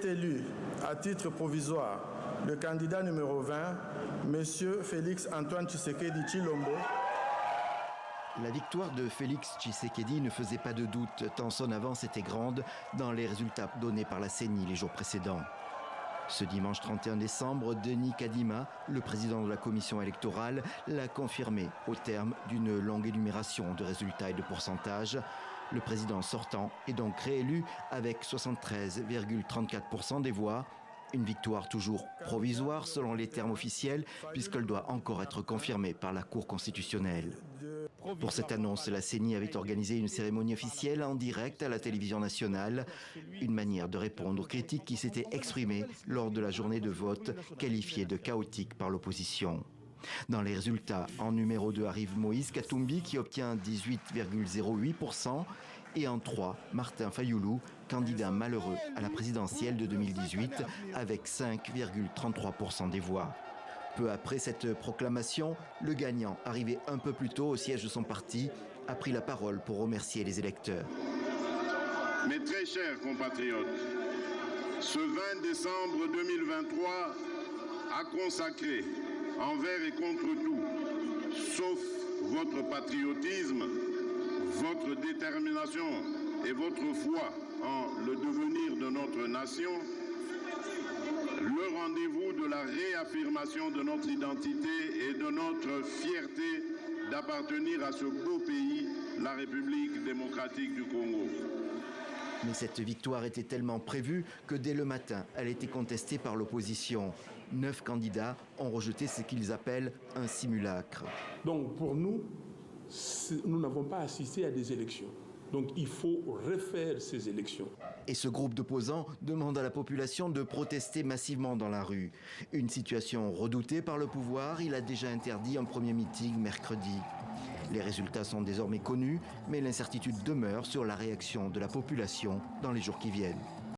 est élu à titre provisoire le candidat numéro 20, M. Félix Antoine Tshisekedi Tshilombo. La victoire de Félix Tshisekedi ne faisait pas de doute, tant son avance était grande dans les résultats donnés par la CENI les jours précédents. Ce dimanche 31 décembre, Denis Kadima, le président de la commission électorale, l'a confirmé au terme d'une longue énumération de résultats et de pourcentages. Le président sortant est donc réélu avec 73,34% des voix. Une victoire toujours provisoire selon les termes officiels puisqu'elle doit encore être confirmée par la Cour constitutionnelle. Pour cette annonce, la CENI avait organisé une cérémonie officielle en direct à la télévision nationale. Une manière de répondre aux critiques qui s'étaient exprimées lors de la journée de vote qualifiée de chaotique par l'opposition. Dans les résultats, en numéro 2 arrive Moïse Katumbi qui obtient 18,08% et en 3, Martin Fayoulou, candidat malheureux à la présidentielle de 2018 avec 5,33% des voix. Peu après cette proclamation, le gagnant, arrivé un peu plus tôt au siège de son parti, a pris la parole pour remercier les électeurs. Mes très chers compatriotes, ce 20 décembre 2023 a consacré envers et contre tout, sauf votre patriotisme, votre détermination et votre foi en le devenir de notre nation, le rendez-vous de la réaffirmation de notre identité et de notre fierté d'appartenir à ce beau pays, la République démocratique du Congo. Mais cette victoire était tellement prévue que dès le matin, elle était contestée par l'opposition. 9 candidats ont rejeté ce qu'ils appellent un simulacre. Donc pour nous, nous n'avons pas assisté à des élections. Donc il faut refaire ces élections. Et ce groupe d'opposants demande à la population de protester massivement dans la rue. Une situation redoutée par le pouvoir, il a déjà interdit un premier meeting mercredi. Les résultats sont désormais connus, mais l'incertitude demeure sur la réaction de la population dans les jours qui viennent.